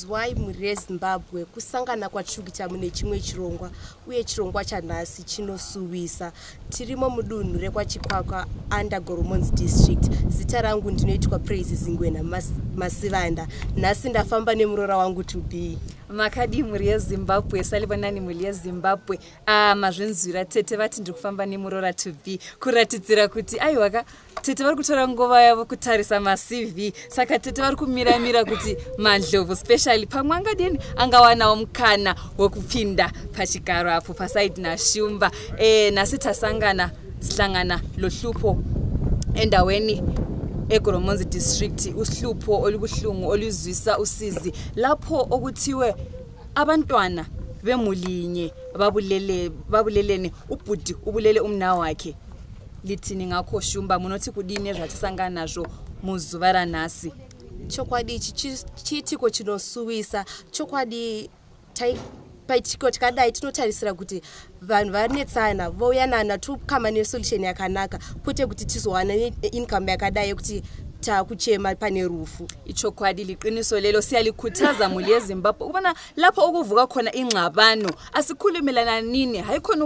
Why muri Zimbabwe kusangana kwachukita mune chimwe chirongwa uye chirongwa chanhasi chinosuwisa. Tirimo mudunhu rekwa Chikwaka under Goromonzi district. Zita rangu ndinoitwa Praise Zingwena Masivanda. Nhasi ndafamba nemurora wangu to be makadi muri Zimbabwe salibonani muri Zimbabwe mazvinzwira tete vati ndiri kufamba nemurora to be kuratidzira kuti aiwaka tete vari kutora nguva yavo kutarisa ma-CV saka tete vari kumiramira kuti mandlovu specially pamwe angadini angawanawo mukana wokupinda pachigaro apo pasaidi naShumba. Nhasi tasangana sihlangana lohlupho endaweni eGoromonzi district, uhlupho olubuhlungu oluzwisa usizi lapho okuthiwe abantwana bemulinye babulelene ubhudi ubulele umna wakhe. Lithini ngakho Shumba munothi kudini ezvatisangana nazvo muzuva ranhasi? Chokwadi chitiko chinosuwisa chokwadi paitiko tikadai tinotarisira kuti vanhu vanetsana voyanana tukama nesolution yakanaka kwete kuti tizowana income yakadai yekuti takuchema pane rufu. Ichokwadi liqiniso lelo siyalikhuthaza muli yeZimbabwe ubona lapho okuvuka khona ingxabano asikhulumelana nini hayikhona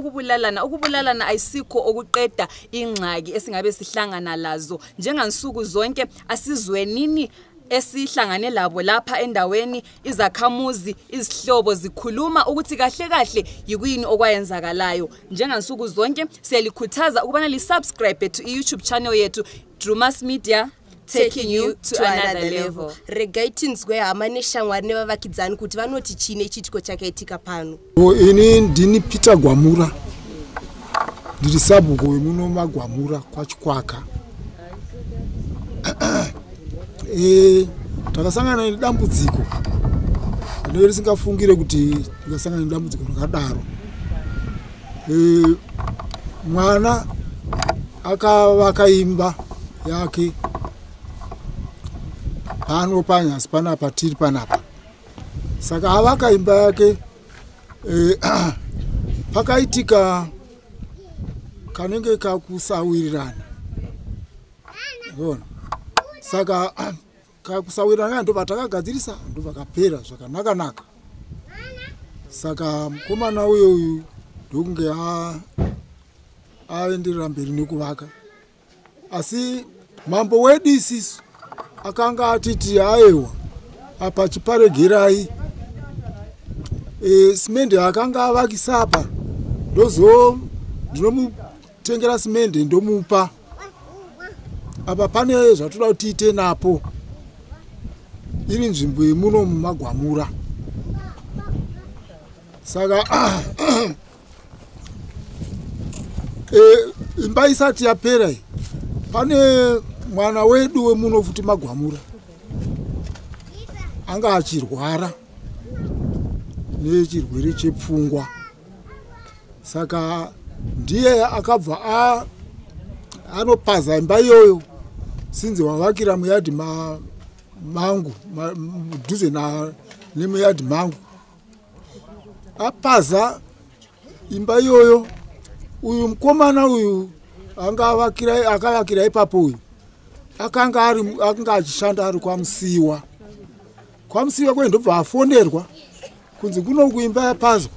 ukubulalana ayisikho okuqeda ingxaki esingabe sihlangana lazo njengansuku zonke asizwe nini esihlangane labo lapha endaweni izakhamuzi izihlobo zikhuluma ukuthi kahle yikuyini okwayenzakalayo. Njengansuku zonke siyalikhuthaza ukubana lisubscribe to YouTube channel yethu Drewmas Media, taking you to another level. Regaitinzwe hama neshamwari nevavakidzani kuti vanoti chine chitiko chakaitika pano. Ini ndini Peter Gwamura ndiri sabhuku wemuno maGwamura kwaChikwaka. Takasangana nedambudziko risingafungire kuti tikasangana nedambudziko rakadaro. Mwana akavaka imba yake pano panyasi panapa tiri panapa. Saka avaka imba yake pakaitika kanenge kakusawirirana. Saka kakusawirirana ndo vatakagadzirisa ndo vakapera zvakanaka. Saka mukomana uyu ndokunge aenderera mberi nekuvaka. Asi mambo wedu isisu akanga atiti aiwa apa chiparegerai simende akanga avakisa apa ndinomutengera simende ndomupa apa pane zvatoda kuti tiite napo iri nzvimbo yemuno mumaGwamura. Saka imba isati yapera pane mwana wedu wemuno futi maGwamura anga achirwara nechirwere chepfungwa. Saka ndiye akabva anopaza imba iyoyo sinzi wavakira muyadhi mangu mudhuze nemuyadhi mangu. Apaza imba iyoyo, uyu mukomana uyu akavakira ipapo uyu akanga achishanda ari kwamusiwa. Kwamusiwa kwe ndobva afonerwa kunzi kuno kuimba yapazwa.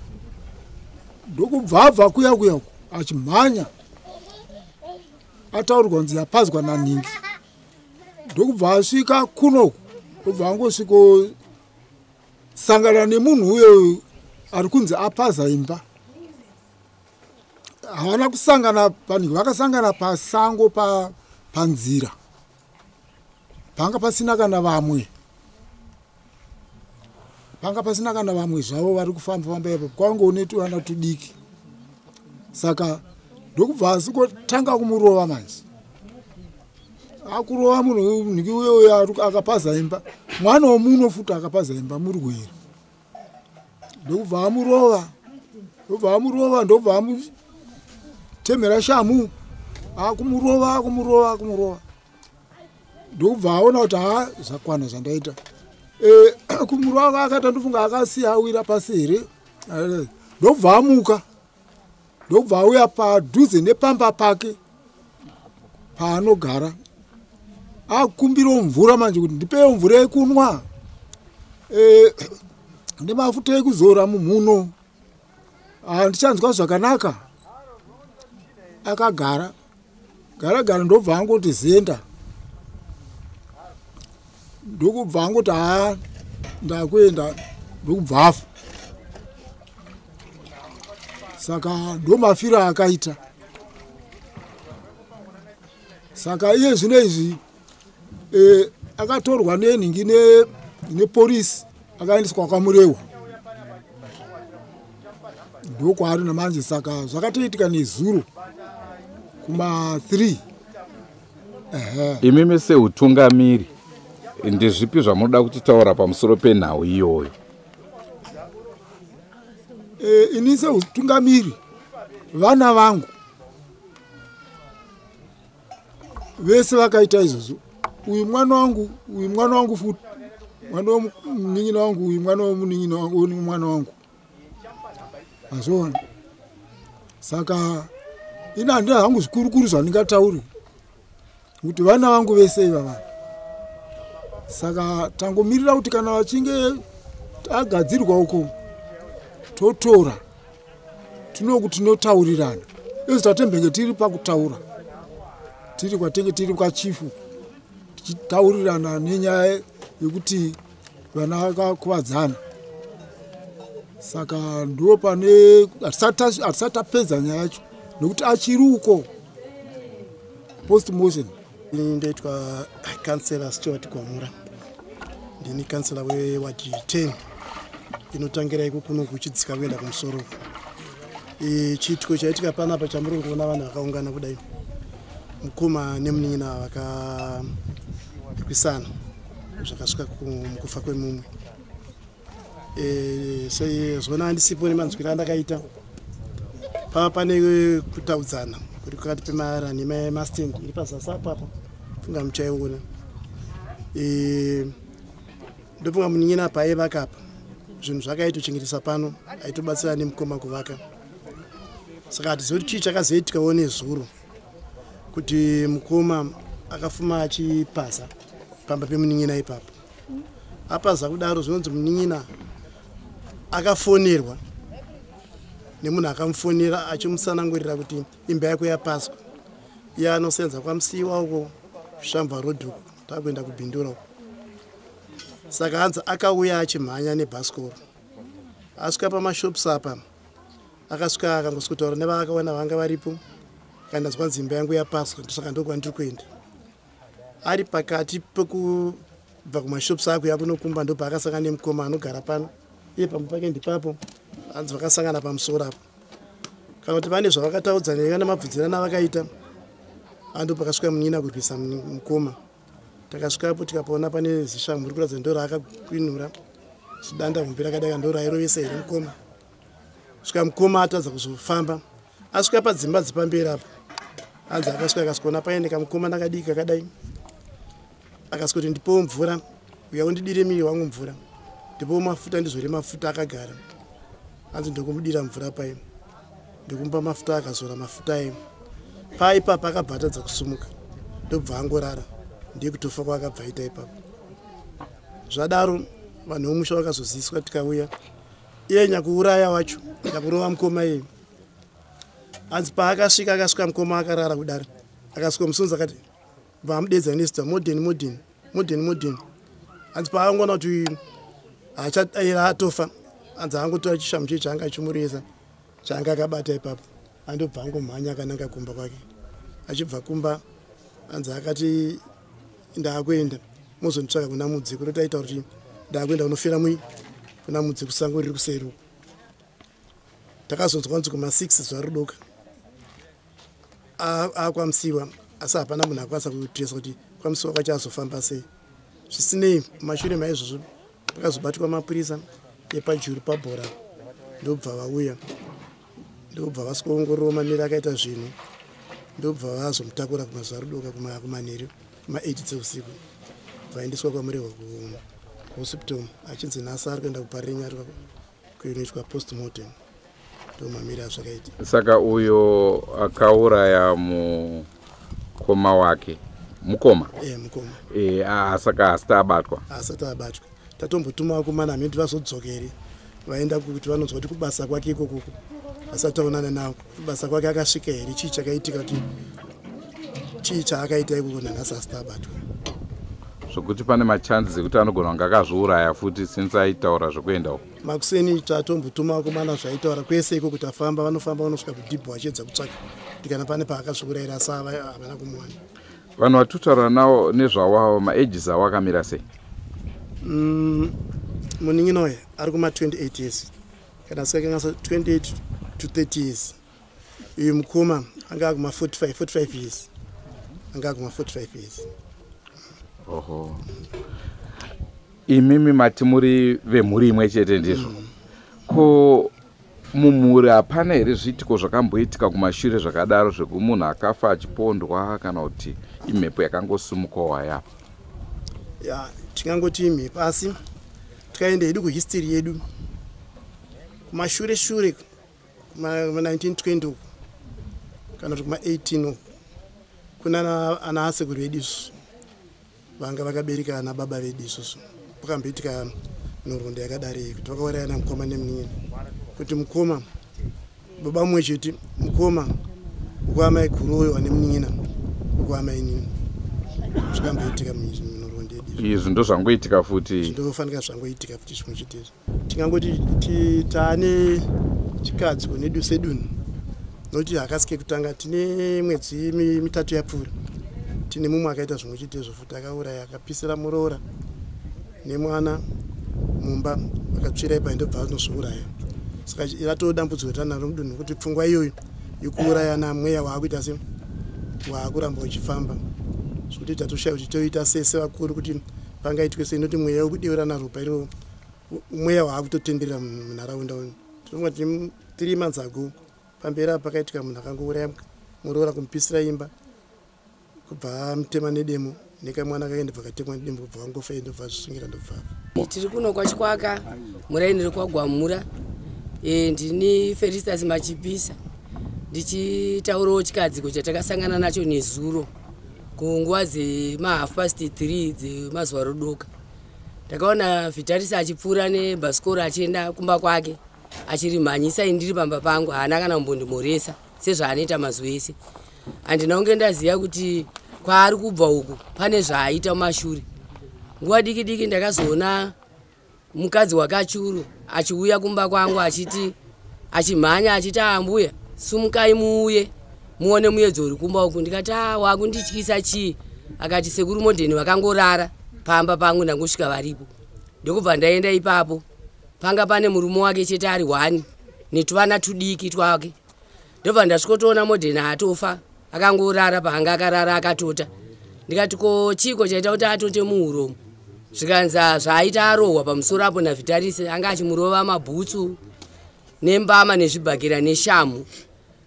Ndokubva abva kuya achimhanya ataurirwa kunzi yapazwa naningi. Ndokubva asvika kunoku, ndobva angosviko sangana nemunhu uyo ari kunzi apaza imba. Havana kusangana panhu, vakasangana pasango panzira. Panga pasina kana vamwe. Panga pasina kana vamwe zvavo vari kufamba ipapo. Kwangone tuvana tudiki. Saka ndokubva asikotanga kumurova manje. Akurova munhu niki uyo akapaza imba. Mwana womunhu futi akapaza imba murwere. Ndokubva amurova. Ndobva amutemera shamu. Akumurova. Ndokubva aona kuti zvakwana zvandaita. Kumurova akati ndofunga akasiya awira pasi here. Ndobva amuka. Ndobva auya padhuze nepamba pake paanogara. Akumbira mvura manje kuti ndipewo mvura yekunwa. Nemafuta ekuzora mumhuno. Ndichanzwa zvakanaka. Akagara. Gara ndobva angoti zenda. Ndokubva angoti ndakuenda ndokubva afa. Saka ndomafira akaita. Saka iye zvino izvi akatorwa nenhingi nepolisi akaendeswa kwaMurewa. Ndokwaari namanje. Saka zvakatoitika nezuro kuma 3. Imimi seutungamiri ndezvipi zvamunoda kutitaura pamusoro penhau iyoyo? Ini seutungamiri, vana vangu vese vakaita izvozvo. Uyu mwana wangu futi, mwana womunin'ina wangu, uyu mwana womunin'ina wangu, uyu mwana wangu. Azvona. Saka ina handina hangu zvikuru zvandingatauri kuti vana vangu vese ivava. Saka tangomirira kuti kana vachinge agadzirwa uko totora tinotaurirana. Izvo tatembenge tiri pakutaura. Tiri kwatenge tiri kwachifu. Tichitaurirana nenyaya yekuti vana vakakuvadzana. Saka ndo pane hatisati apedza nyaya yacho nokuti achiri uko post motion. Ndoitwa kansela Stuart Kwamura. Ndini kansela wewadi 10 inotangira iko kuno kuchidzika kuenda kumusoro. Chitiko chaitika panapa chamuri kuona vanhu vakaungana kudai. Mukoma nemunin'ina vakakwisana zvakasvika kufa kwemumwe. Zvona handisipo nemanzwiro andakaita. Pane kutaudzana kuri kwakati pemarani mastendi iri pazasi apapo. Funga muchaiona. Ndofunga munin'ina paivaka apa. Zvinhu zvakaitochengetesa pano aitobatsira nemukoma kuvaka. Saka hatizivi kuti chii chakazoitikawo nezuro kuti mukoma akafuma achipaza pamba pemunin'ina ipapo. Apaza kudaro zvinonzi munin'ina akafonerwa nemunhu akamufonera achimusanangurira kuti imba yako yapaswa. Iye anosenza kwamusiwa uko Shamva Road uko takuenda kubhindura uko. Saka hanzi akauya achimhanya nebhasikoro. Asvika pamashops apa akasvika akangoswitaura nevakaona vanga varipo. Kana zvanzi imba yangu yapaswa ndosaka ndokwandiri kuenda. Ari pakati pekubva kumashops ako yakunokumba ndo paakasangana nemukoma anogara pano. Iye pamwe pake ndipapo hanzi vakasangana pamusoro apo. Kana kuti pane zvavakataudzana nemabvunzirana vakaita. Ando pakasvika munin'ina kurwisa mukoma. Takasvikapo tikapaona pane zishangu muri kuratidza ndo raakakwinura. Zidanda hombe rakadai ndo rairovesa here mukoma. Svika mukoma atadza kuzofamba. Asvika padzimba dzipamberi apo. Hanzi akasvika akasvika paine kamukoma nakadiki kakadai. Akasvika kuti ndipowo mvura uyaundidire miri wangu mvura ndipo mafuta ndizore mafuta akagara anzi ndokumudira mvura pai ndikumba mafuta akazora mafuta ayo paipapa akabhatadza kusumuka ndobva angorara ndiye kutofa kwakabva ita ipapo zvadaro vanhu vomusha vakazoziswa tikauya iye nyakuuraya wacho nyakurova mukoma iye anzi paakasvika akasvika mukoma akarara kudara akasvika musonzi akati vamudedza nesita modern anzi paangona kuti achaira atofa anzi angotora chishamu che chaanga achimureza chaanga akabata ipapo andobva angomhanya akananga kumba kwake achibva kumba anzi akati ndaakuenda mozonditsvaka kuna mudzi kuti taita kuti ndaakuenda kunofira mui kuna mudzi kusango riri kuseri uko takazonzwa kunzi kuma6 zuva ridoka akwamsiwa asi hapana munhu akwanisa kutiresa kuti kwamsiwa kwacho azofamba sei zvisinei mashure maizvozvo pakazobatwa mapurisa epajuru pabhora ndobva vauya ndobva vasikuongorora maneri akaita zvinhu ndobva vazomutakura kumazuva ridoka kumanheru kuma8 dzeusiku vaendeswa kwamurehwa kuhospital achinzi nhasi ari kuenda kuparenya ari kuinoitwa postmortem ndomamiri azvakaita. Saka uyo akauraya mukoma wake mukoma mukoma saka asati abatwa tatombotuma kumanamenti vazodzokere vaenda kuti vanonzwa kuti kubasa kwake ikoko asati aonana navo kubasa kwake akasvika here chii chakaitika kuti chii chaakaita ikoko nanhasi asati abatwa zvokuti pane machanzi ekuti anogona kunge akazviuraya futi since aitaura zvekuenda uko makuseni tatombotuma kumana zvaitaura kwese iko kuti afamba vanofamba vanosvika kudhibho vachiedza kutsvaka kuti kana pane paakazviurayira sava havana kumuwana. Vanhu vatutaura navo nezvawawo maages awo akamira sei? Munin'ina uyu ari kuma28 years kana sikakangasa 28 to 30 years uyu mukoma anga akuma 45 years anga akuma 45 years. Oho. Imimi mati muri vemhuri imwe chete ndizvo. Ko mumhuri hapana here zviitiko zvakamboitika kumashure zvakadaro zvekumunhu akafa achipondwa kana kuti imhepo yakangosumukawo yapo? Ya, tingangoti imhepo asi tikaenda hedu kuhistory yedu kumashure kuma 1920 uko kana kuti kuma 18 uko kuna ana asekuru vedu isusu vanga vakabereka ana baba vedu isusu pakamboitika nhoroondo yakadari kuti vakaurayana mukoma nemunin'ina kuti mukoma baba mumwe chete mukoma ukwamai guroyo ane munin'ina ukwamai nini zvakamboitika munhoroondo yedu izvi ndo zvangoitika futi zvindofanika zvangoitika futi chimwe chete tingangoti taane chikadzi kunedu sedunhu nokuti hakasike kutanga tine mwedzi mitatu yapfuura tine mumwe akaita zvimwe chitezvo futi akauraya akapisira muroora nemwana mumba akatsvira ipa ndobva anozviuraya saka iratowo dambudziko ratanaro mudunhu kuti pfungwa iyoyo yekuuraya namweya waakuita se waakuramba uchifamba zvokuti tatoshaya kuti toita sese vakuru kuti pangaitwe sei noti mweya wekudeurana ropa iro mweya waakutotenderera munharaunda tinonga tine 3 months ago pamberi apa pakaitika munhu akangouraya muroora kumupisira imba kubva amutema nedemo nekamwana kake ndobva katemwa nedemo kubva wangofa ndobva zvisungira ndobva tiri kuno kwachikwaka muraini rekwagwamura ndini Felistas Machipisa ndichitaurawo chikadziko chatakasangana nacho nezuro kunguva dzema3:30 dzemazuva rodoka. Takaona Vitarisa achipfuura nebhasikoro achienda kumba kwake achirimhanyisa indiri pamba pangu haana kana kumbondimoresa sezvaanoita mazuva ese. Handina kunge ndaziva kuti kwaari kubva uku pane zvaaita mumashure. Nguva diki diki ndakazoona mukadzi wakachuru achiuya kumba kwangu achimhanya achiti ambuya sumukai muuye muone muedzo uri kumba uku. Ndikati wakundityisa chii? Akati sekuru modheni vakangorara pamba pangu ndangosvika varipo. Ndokubva ndaenda ipapo panga pane murume wake chete ari 1 netuvana tudiki twake. Ndobva ndasvikotoona modheni atofa akangorara paanga akarara akatota. Ndikati ko chiko chaita kuti atote muuromo? Zvikanza zvaaita arohwa pamusoro apo naVitarisa anga achimurova mabhutsu nembama nezvibhakera neshamu.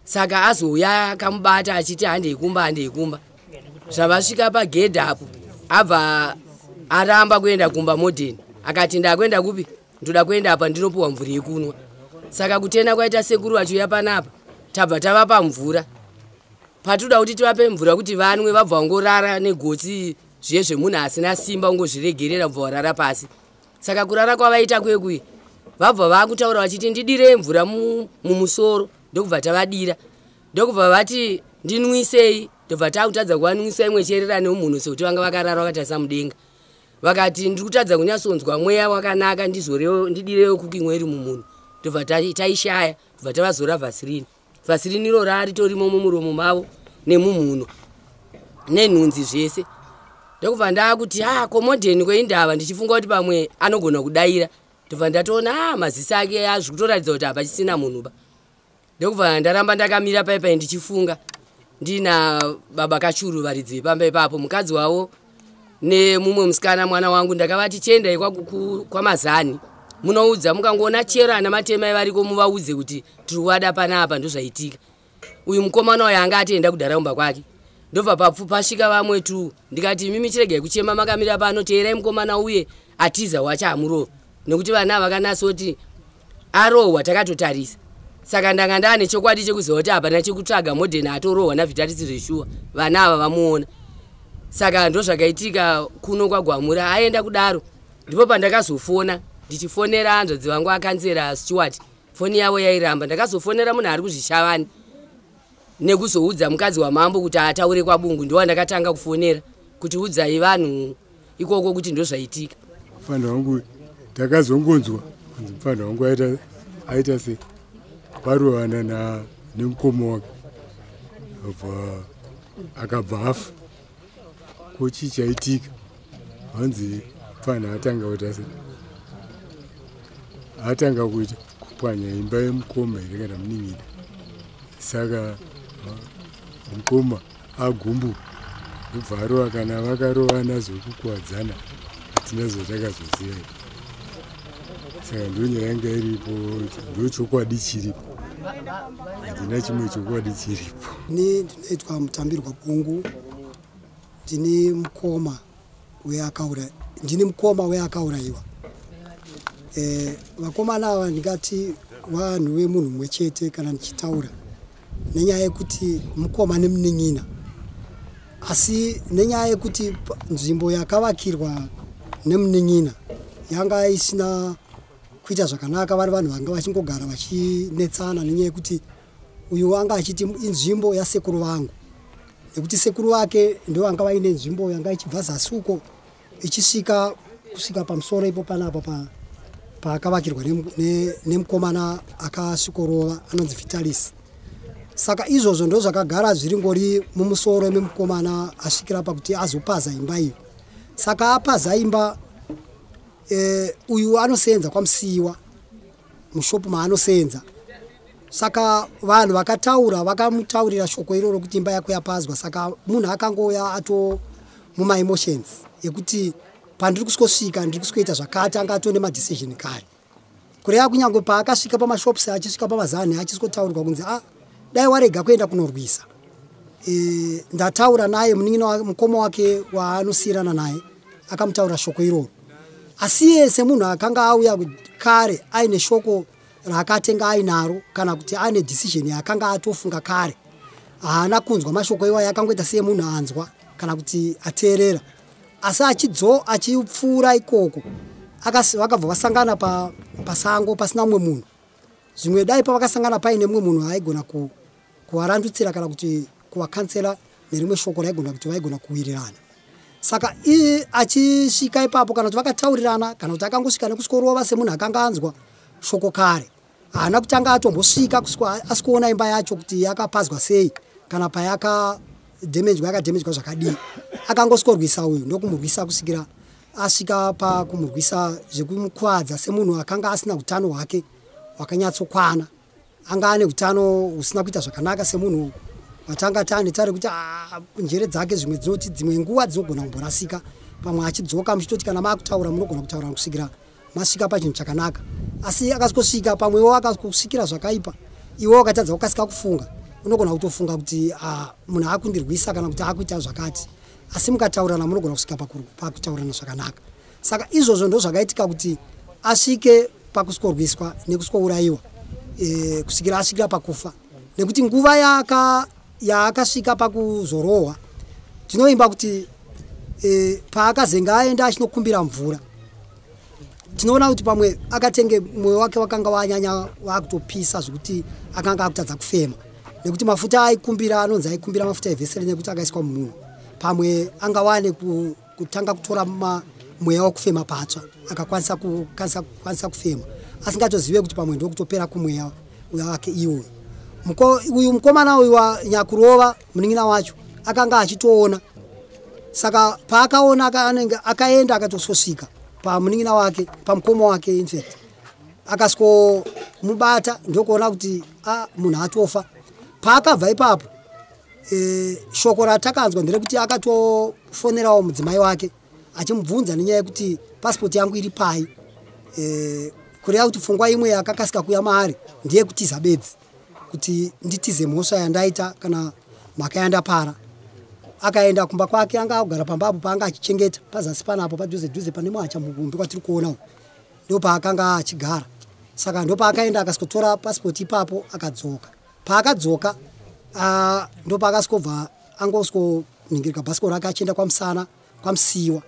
Saka azouya akamubata achiti handeikumba. Zvavasvika pagedhi apo abva aramba kuenda kumba modern akati ndakwenda kupi ndoda kuenda apa ndinopuwa mvura yekunwa saka kutena kwaita sekuru achiuya panapa tabva tavapa mvura patoda kuti tivape mvura kuti vanwe vabva ngorara negotsi zvezve munhu asina simba ungozviregerera bva warara pasi saka kurara kwavaita kwekuyi vabva vakutaura vachiti ndidire mvura mumusoro ndokubva tavadira ndokubva vati ndinwisei ndobva takutadza kuvanwisa imwe cherera nemunhu sekuti vanga vakarara vakatarisa mudenga vakati ndiri kutadza kunyatsonzwa mweya wakanaka ndidirewo kuki mweri mumunhu ndobva taishaya bva tavazora vhasirini irora ritorimo mumuromo mavo nemumhuno nenhunzi zvese ndokubva ndakuti komodheni kweindava ndichifunga kuti pamwe anogona kudaira ndobva ndatoona maziso ake azvikutoratidza kuti apa chisina munhu ba ndokubva ndaramba ndakamira paipai ndichifunga ndina baba kachuru varidzi vepamba ipapo mukadzi wavo nemumwe musikana mwana wangu ndakavati chiendai kwamazani munoudza mukangoona chero ana matemai variko muvaudze kuti tiri kuwada panapa ndozvaitika uyu mukomana uyu anga atienda kudharaumba kwake ndobva pasvika vamwe tu ndikati mimi chiregai kuchema makamira pano teerai mukomana uye atiza wacha amurova nekuti vana vakanasa kuti arohwa takatotarisa saka ndanga ndane chokwadi chekuziva kuti hapana chekutsvaga modheni atorohwa navhitarisi zveshuwa vana ava vamuona saka ndozvakaitika kuno kwagwamura aenda kudaro ndipo pandakazofona ndichifonera hanzvadzi vangu akanzera Stewart foni yavo yairamba ndakazofonera munhu ari kuzvishavani nekuzoudza mukadzi wamambo kuti ataure kwabungu ndiwo ndakatanga kufonera kuti udzai vanhu ikoko kuti ndozvaitika mufana wangu takazongonzwa mufana wangu aita se varovana nemukoma wake akabva afa kochi chaitika hanzi mufana atanga kuita se atanga kuita kupwanya imba yemukoma iri kana munin'ina saka mukoma agumbu ndobva arova kana vakarovana zvokukuwadzana hatina zvatakazoziva saka ndonyaya yanga iripo ndochokwadi chiripo hatina chimwe chokwadi chiripo ndinoitwa mutambirwa bungu ndini mukoma weakaurayiwa vakomana ava ndingati vanhu vemunhu mumwe chete kana ndichitaura nenyaya yekuti mukoma nemunin'ina asi nenyaya yekuti nzvimbo yakavakirwa nemunin'ina yanga isina kuita zvakanaka vari vanhu vanga vachingogara vachinetsana nenyaya yekuti uyu anga achiti inzvimbo yasekuru vangu nekuti sekuru vake ndo vanga vaine nzvimbo yanga ichibva zasi uko ichisvika kusvika pamusoro ipo panapa paakavakirwa nemukomana akasvikorova anonzi Vitalis. Saka izvozvo ndo zvakagara zviri ngori mumusoro memukomana asvikira pakuti azopaza imba iyo. Saka apaza imba uyu anosenza kwamusiyiwa mushopu maanosenza. Saka vanhu vakataura vakamutaurira shoko iroro kuti imba yako yapazwa. Saka munhu akangoya ato muma emotions yekuti pandiri kusvika ndiri kusvika zvakati anga atone madecision kare. Kureva kunyange paakasvika pamashops achisvika pamazani achisikotaurwa kunzi dai warega kuenda kunorwisa. Ndataura naye munin'ina mukoma wake waanosiyirana naye akamutaura shoko iroro. Asi yese munhu akanga auya kare aine shoko rakatenga ainaro kana kuti ane decision yakanga atofunga kare. Haana kunzwa mashoko iwayo akangoita semunhu anzwa kana kuti ateerera. Asi achipfuura ikoko vakabva vasangana pasango pasina mumwe munhu. Zvimwe dai pavakasangana paine mumwe munhu aigona kuvarandutsira kana kuti kuvakansela nerimwe shoko raigona kuti vaigona kuwirirana. Saka achisvika ipapo kana kuti vakataurirana kana kuti akangosvika nekusvikorova semunhu akanga anzwa shoko kare. Haana kutanga atombosvika asikuona imba yacho kuti yakapazwa sei kana payaka yakadamagwa zvakadii. Akangosvikorwisa uyu ndokumurwisa kusvikira asvika pakumurwisa zvekumukwadza semunhu akanga asina utano hwake hwakanyatsokwana. Anga ane utano husina kuita zvakanaka semunhu watanga tane tare kuti njere dzake zvimwe dzinoti dzimwe nguva dzinogona kumborasika. Pamwe achidzoka muchitoti kana makutaura munogona kutaura kusvikira masvika pachinhu chakanaka. Asi akasvika pamwewo akasvikira zvakaipa iwo akatadza kukasika kufunga. Unogona kutofunga kuti munhu akundirwisa kana kuti akuita zvakati. asi mukataurana munogona kusvika pakutaurana zvakanaka. Saka izvozvo ndo zvakaitika kuti asvike pakuskorwiswa nekuskourayiwa kusvikira asvikira pakufa, nekuti nguva yaakasvika pakuzorohwa tinoimba kuti paakazenga aenda achinokumbira mvura, tinoona kuti pamwe akatenge mwoyo wake wakanga wanyanya wakutopisa zvekuti akanga akutadza kufema, nekuti mafuta aikumbira anonzi aikumbira mafuta evheseri nekuti akaiswa mumunhu. Pamwe angawane kutanga kutora mweya wokufema patsva akakwanisa kufema asingatozive kuti pamwe ndokutopera kumweya wake iwoyo. Uyu mukomana uyu wanyakurova munin'ina wacho akanga achitoona, saka paakaona akaenda akatosvika pamunin'ina wake pamukoma wake infact akaskomubata ndokuona kuti munhu atofa. Paakabva ipapo shoko ratakanzwa nderekuti akatofonerawo mudzimai wake achimubvunza nenyaya yekuti pasipoti yangu iri pai, kureva kuti pfungwa imwe yakakasika kuya maari ndiye kutiza bedzi, kuti nditize mhosva yandaita kana mhaka yandapara. Akaenda kumba kwake, anga agara pambapo paanga achichengeta pazasi panapo padhuze pane mwacha mugumbi kwatiri kuona uko, ndo paakanga achigara. Saka ndo paakaenda akasikotora pasipoti ipapo akadzoka. Paakadzoka ndo paakasikobva angoskoningirika bhasikoro rake achienda kwamusana kwamusiwa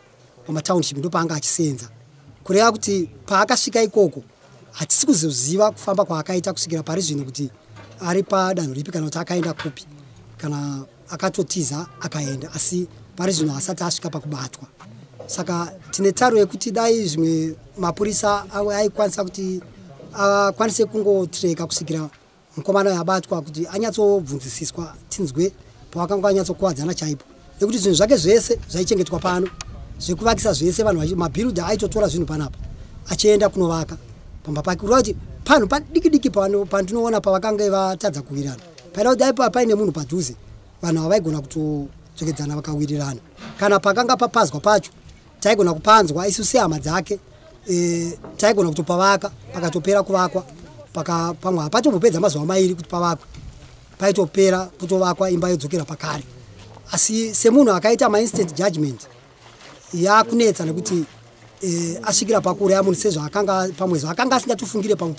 kwamatownship, ndo paanga achisenza. Kureva kuti paakasvika ikoko hatisi kuzoziva kufamba kwaakaita kusvikira pari zvino kuti ari padanho ripi kana kuti akaenda kupi kana akatotiza akaenda, asi pari zvino asati asvika pakubatwa. Saka tine taro yekuti dai zvimwe mapurisa aikwanisa kuti akwanise kungotreka kusvikira mukomana yabatwa kuti anyatsobvunzisiswa tinzwe pawakanga anyatsokuwadzana chaipo, nekuti zvinhu zvake zvese zvaichengetwa pano zvekuvakisa zvese vanhu mabhiruda aitotora zvinhu panapa achienda kunovaka pamba pake, kureva kuti panhu padiki pandinoona pavakanga vatadza kuwirirana paida kuti aipa paine munhu padhuze vanhu avaigona kutodzokedzana vakawirirana, kana pakanga papazwa pacho taigona kupanzwa isu sehama dzake, taigona kutopavaka pakatopera kuvakwa pamwe hapatombopedza mazuva mairi kuti pavakwa paitopera kutovakwa imba yodzokera pakare. Asi semunhu akaita mainstant judgment yakunetsa nekuti asvikira pakuuraya munhu sezvo akanga pamwe akanga asingatofungire pamwe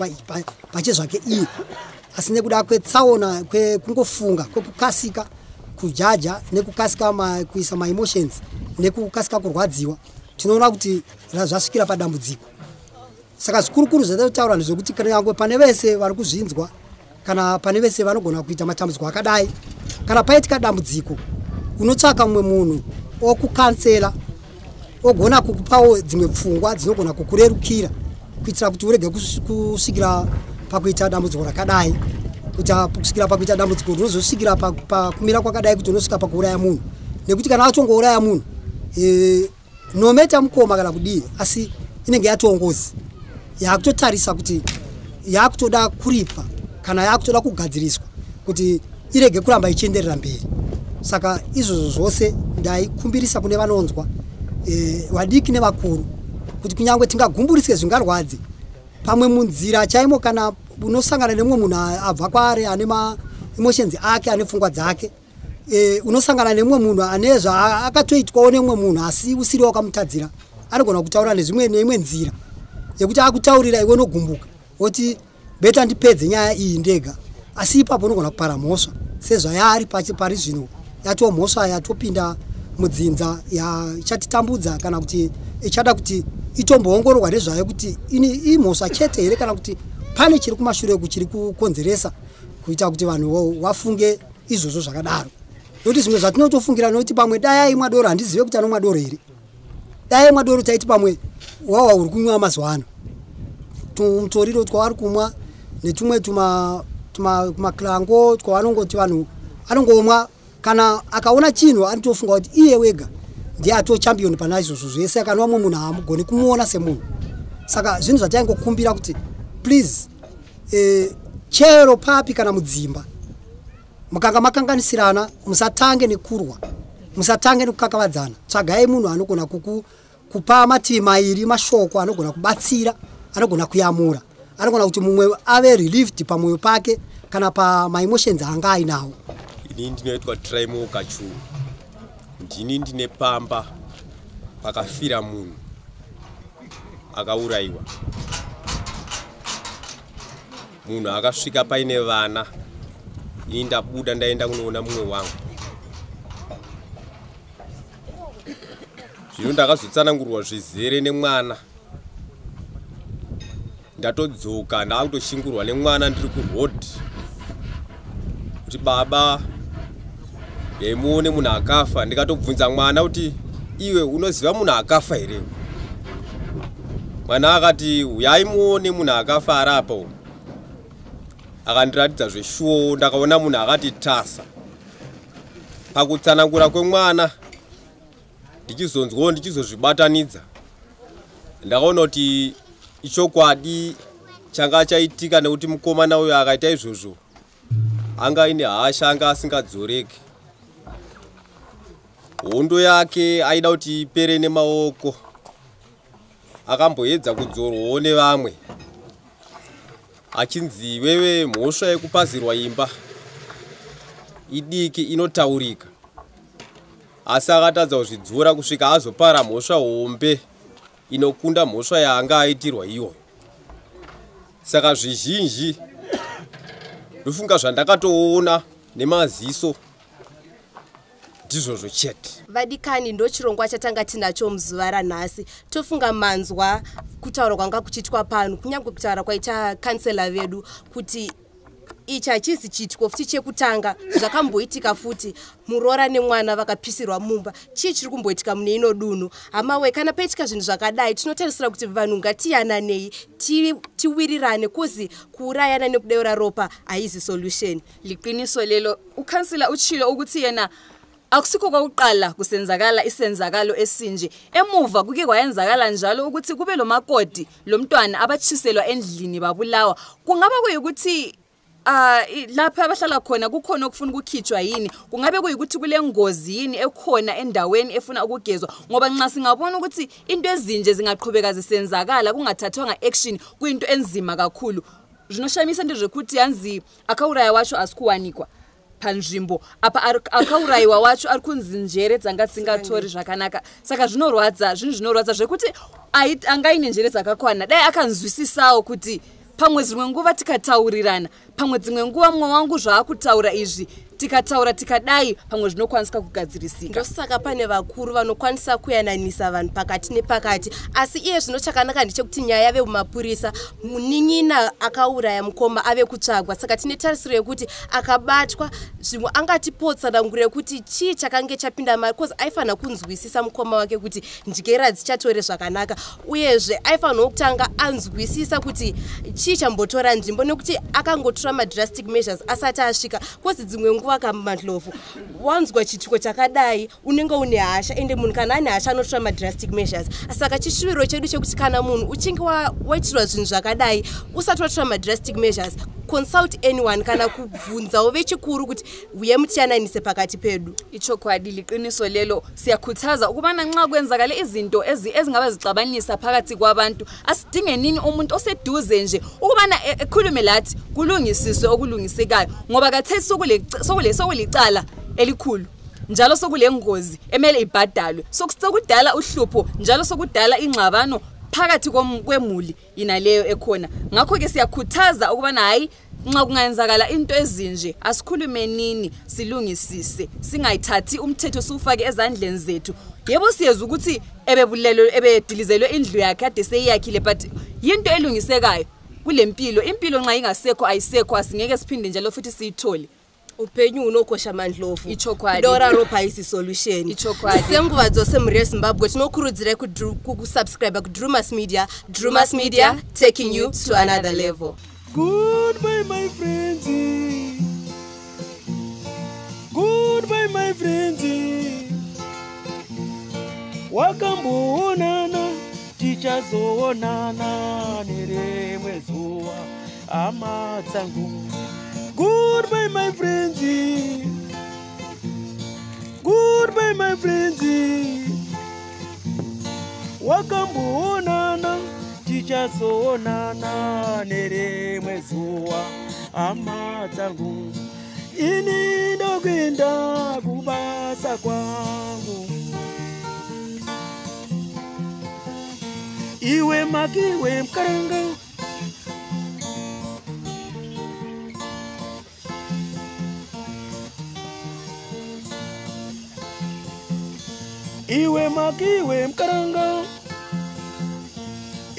pache zvake iye, asi nekuda kwetsaona kungofunga kwekukasika kujaja nekukasika kuisa maemotions nekukasika kurwadziwa, tinoona kuti zvasvikira padambudziko. Saka zvikurukuru zvatautaura ndezvekuti kana pane vese vari kuzvinzwa kana pane vese vanogona kuita matambudziko akadai, kana paitika dambudziko unotsvaka mumwe munhu okukansela ogona kukupawo dzimwe pfungwa dzinogona kukurerukira kuitira kuti urege kusvikira pakuita dambudziko rakadai, kuti kusvikira pakuita dambudziko rinozosvikira pakumira kwakadai kuti unosvika pakuuraya munhu, nekuti kana atongouraya munhu nometa mukoma kana kudii, asi inenge yatongozi yakutotarisa kuti yakutoda kuripa kana yakutoda kugadziriswa kuti irege kuramba ichienderera mberi. Saka izvozvo zvose ndaikumbirisa kune vanonzwa vadiki nevakuru kuti kunyange tingagumburiswe zvingarwadze pamwe munzira chaimo, kana unosangana nemumwe munhu abva kwaari ane maemotions ake ane pfungwa dzake, unosangana nemumwe munhu ane zvaakatoitwawo nemumwe munhu asi usiri wakamutadzira, anogona kutaura neimwe nzira yekuti akutaurira iwe nogumbuka woti beta ndipedze nyaya iyi ndega, asi ipapo unogona kupara mhosva sezvayari pari zvino yatoo mhosva yatopinda mudzinza ichatitambudza kana kuti ichada kuti itomboongororwa nezvayo kuti imhosva chete here kana kuti pane chiri kumashure kuchiri kukonzeresa kuita kuti vanhu vafunge izvozvo zvakadaro. Nokuti zvimwe zvatinotofungira nokuti pamwe dai aimwa doro handizive kuti anomwa doro here, dai aimwa doro taiti pamwe wawa uri kumwa mazuva ano tumutoriro twavari kumwa netumwe tumaklango twavanongoti vanhu anongomwa, kana akaona chinhu anotofunga kuti iye wega ndiye atochampion pana izvozvo zvese, akanwa mumwe munhu haamugoni kumuona semunhu. Saka zvinhu zvataingokumbira kuti please chero papi kana mudzimba mukanga makanganisirana musatange nekurwa, musatange nekukakavadzana, tsvagai munhu anogona kupa mativi mairi mashoko anogona kubatsira, anogona kuyamura, anogona kuti mumwe ave relieved pamwoyo pake kana pamaemotions anga ainawo. Ini ndinoitwa Drewmas kachu ndini ndine pamba pakafira munhu akaurayiwa. Munhu akasvika paine vana, ini ndabuda ndaenda kunoona mumwe wangu. Zvino ndakazotsanangurwa zvizere nemwana. Ndatodzoka ndakutoshingurwa nemwana ndiri kurodhi. Kuti baba yaimuone munhu akafa. Ndikatobvunza mwana kuti iwe unoziva munhu akafa here? Mwana akati uyai muone munhu akafa ari apa. Akandiratidza zveshuwo, ndakaona munhu akati tasa. Pakutsanangura kwemwana ndichizonzwawo ndichizozvibatanidza, ndakaona kuti ichokwadi changa chaitika, nekuti mukomana uyu akaita izvozvo anga ine hasha, anga asingadzoreki. Hondo yake aida kuti ipere nemaoko. Akamboedza kudzorwawo nevamwe achinzi wewe mhosva yekupazirwa imba idiki inotaurika. Asi akatadza kuzvidzora kusvika azopara mhosva hombe inokunda mhosva yaanga aitirwa iyoyo. Saka zvizhinji ndofunga zvandakatoona nemaziso ndizvozvo chete. Vadikani ndochirongwa chatanga tinacho muzuva ranhasi. Tofunga manzwa kutaura kwanga kuchitwa pano, kunyange kutaura kwaita kansela vedu kuti ichi hachizi chitiko futi chekutanga. Zvakamboitika futi muroora nemwana vakapisirwa mumba. Chii chiri kumboitika mune ino dunhu? Hamawe, kana paitika zvinhu zvakadai tinotarisira kuti vanhu ngatiyananei, tiwirirane, kuzi kuurayana nekudeura ropa haizi solution. Liqiniso lelo. Ukhansela uchilo ukuthi yena akusiko kwakuqala kusenzakala isenzakalo esinje. Emuva kuke kwayenzakala njalo ukuthi kube lo makoti lomntwana abatshiselwa endlini babulawa. Kungaba kuyikuthi lapha abahlala khona kukhona okufuna ukukhitshwa yini? Kungabe kuyikuthi kule ngozi yini ekhona endaweni efuna ukugezwa? Ngoba nxa singabona ukuthi into ezinje zingaqhubeka zisenzakala kungathathwanga action, kuyinto enzima kakhulu. Zvinoshamisa ndezvekuti yanzi akauraya wacho asikuwanikwa panzvimbo apa akaurayiwa wacho ari kunzi njere dzanga dzisingatori zvakanaka. Saka zvinorwadza, zvinhu zvinorwadza zvekuti angaine njere dzakakwana. Dai akanzwisisawo kuti pamwe dzimwe nguva tikataurirana, pamwe dzimwe nguva mumwe wangu zvaakutaura izvi tikataura tikadai, pamwe zvinokwanisika kugadzirisika. Ndosaka pane vakuru vanokwanisa kuyananisa vanhu pakati nepakati. Asi iye zvino chakanaka ndechekuti nyaya yave mumapurisa, munin'ina akauraya mukoma ave kutsvagwa. Saka tine tarisiro yekuti akabatwa zvimwe angatipotsanangure kuti chii chakange chapinda mari, because aifanira kunzwisisa mukoma wake kuti njera dzichatore zvakanaka, uyezve aifanira kutanga anzwisisa kuti chii chambotora nzvimbo, nekuti akangotora madrastic measures asati asvika. Because dzimwe nguva kamadlovu wanzwa chitiko chakadai unenge une hasha, ende munhu kana ane hasha anotora madrastic measures. Saka chishuviro chedu chekuti kana munhu uchinge waitirwa zvinhu zvakadai usati watora madrastic measures, consult anyone kana kubvunzawo vechikuru kuti uye mutiyananise pakati pedu. Ichokwadi, liqiniso lelo. Siyakhuthaza ukubana nxa kwenzakale izinto ezingaba zixabanisa phakathi kwabantu, asidinge nini umuntu oseduze nje ukubana ekhulume lathi kulungisiswe okulungisekayo, ngoba kathesi sokulicala elikhulu njalo sokule ngozi emele ibhadalwe, sokudala uhlupho njalo sokudala ingxabano phakathi kwemuli inaleyo ekhona. Ngakho ke siyakhuthaza ukubana hayi nxa kungayenzakala into ezinje asikhulume nini silungisise, singayithathi umthetho siufake ezandleni zethu. Yebo siyeza ukuthi ebedilizelwe indlu yakhe ade seyiyakhile, but yinto elungisekayo kule mpilo. Impilo nxa ingasekho ayisekho, asingeke siphinde njalo futhi siyithole. Upenyu unokosha mandlovu. Ichokwadi. Dora ropa haisi solution. Ichokwadi. Senguva dzose muri Zimbabwe tinokurudzira kusubscribe ku Drewmas Media. Drewmas Media, taking you to another level. Goodbye my friends. Goodbye my friends. Wakamboonana tichazoonana nerimwe zuva hama dzangu. Goodbye my friends. Goodbye my friends. Wakamboonana tichazoonana nerimwe zuva hama dzangu. ini ndokwenda kubasa kwangu. Iwe maki iwe mkaranga, iwe maki iwe mkaranga,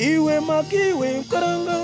iwe maki iwe mkaranga.